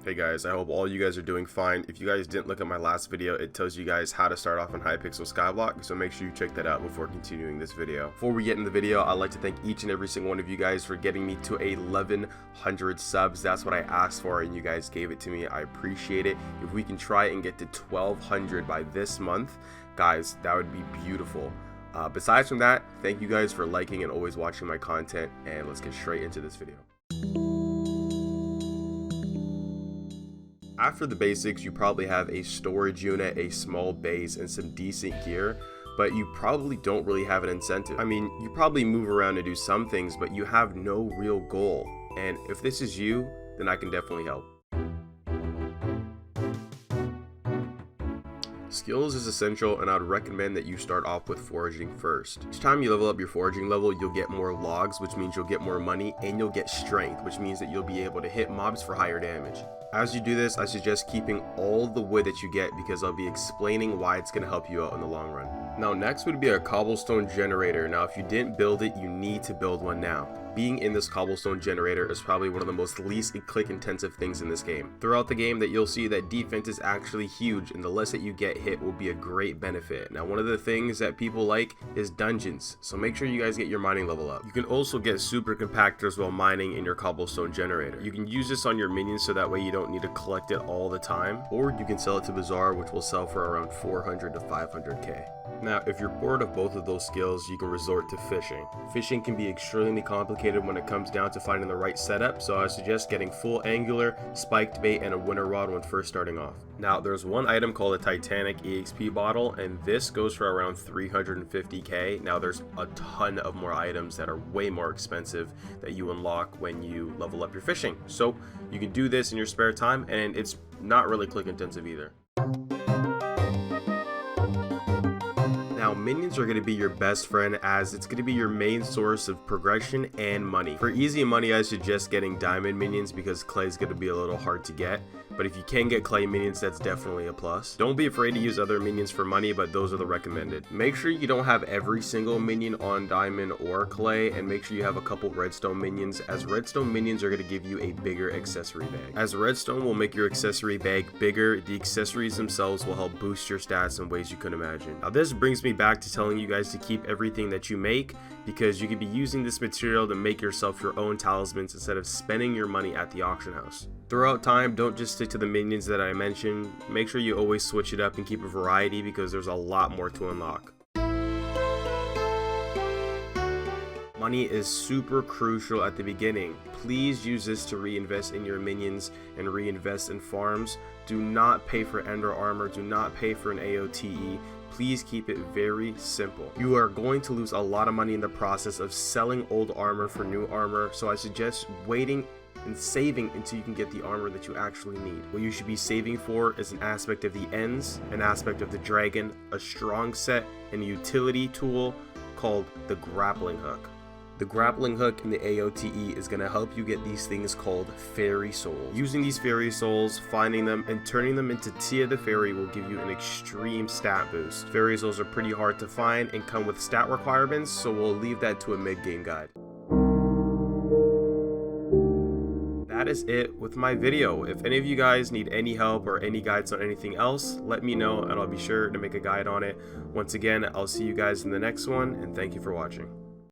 Hey guys, I hope all you guys are doing fine. If you guys didn't look at my last video, it tells you guys how to start off on Hypixel Skyblock, so make sure you check that out before continuing this video. Before we get in the video, I'd like to thank each and every single one of you guys for getting me to 1,100 subs. That's what I asked for and you guys gave it to me. I appreciate it. If we can try and get to 1,200 by this month, guys, that would be beautiful. Besides from that, thank you guys for liking and always watching my content, and let's get straight into this video. After the basics, you probably have a storage unit, a small base, and some decent gear, but you probably don't really have an incentive. I mean, you probably move around and do some things, but you have no real goal. And if this is you, then I can definitely help. Skills is essential, and I'd recommend that you start off with foraging first. Each time you level up your foraging level, you'll get more logs, which means you'll get more money, and you'll get strength, which means that you'll be able to hit mobs for higher damage. As you do this, I suggest keeping all the wood that you get because I'll be explaining why it's going to help you out in the long run. Now next would be a cobblestone generator. Now if you didn't build it, you need to build one now. Being in this cobblestone generator is probably one of the most least click intensive things in this game. Throughout the game that you'll see that defense is actually huge, and the less that you get hit will be a great benefit. Now one of the things that people like is dungeons, so make sure you guys get your mining level up. You can also get super compactors while mining in your cobblestone generator. You can use this on your minions so that way you don't need to collect it all the time, or you can sell it to Bazaar, which will sell for around 400 to 500k. Now, if you're bored of both of those skills, you can resort to fishing. Fishing can be extremely complicated when it comes down to finding the right setup, so I suggest getting full angular, spiked bait, and a winter rod when first starting off. Now, there's one item called a Titanic EXP bottle, and this goes for around 350k. Now, there's a ton of more items that are way more expensive that you unlock when you level up your fishing. So, you can do this in your spare time, and it's not really click intensive either. Now, minions are going to be your best friend, as it's going to be your main source of progression and money. For easy money, I suggest getting diamond minions because clay is going to be a little hard to get. But if you can get clay minions, that's definitely a plus. Don't be afraid to use other minions for money, but those are the recommended. Make sure you don't have every single minion on diamond or clay, and make sure you have a couple redstone minions, as redstone minions are going to give you a bigger accessory bag. As redstone will make your accessory bag bigger, the accessories themselves will help boost your stats in ways you couldn't imagine. Now this brings me back to telling you guys to keep everything that you make, because you could be using this material to make yourself your own talismans instead of spending your money at the auction house. Throughout time, don't just stick to the minions that I mentioned. Make sure you always switch it up and keep a variety, because there's a lot more to unlock. Money is super crucial at the beginning. Please use this to reinvest in your minions and reinvest in farms. Do not pay for ender armor. Do not pay for an AOTE. Please keep it very simple. You are going to lose a lot of money in the process of selling old armor for new armor, so I suggest waiting and saving until you can get the armor that you actually need. What you should be saving for is an aspect of the ends, an aspect of the dragon, a strong set, and a utility tool called the grappling hook. The grappling hook in the AOTE is going to help you get these things called fairy souls. Using these fairy souls, finding them, and turning them into Tia the Fairy will give you an extreme stat boost. Fairy souls are pretty hard to find and come with stat requirements, so we'll leave that to a mid-game guide. That is it with my video. If any of you guys need any help or any guides on anything else, let me know and I'll be sure to make a guide on it. Once again, I'll see you guys in the next one, and thank you for watching.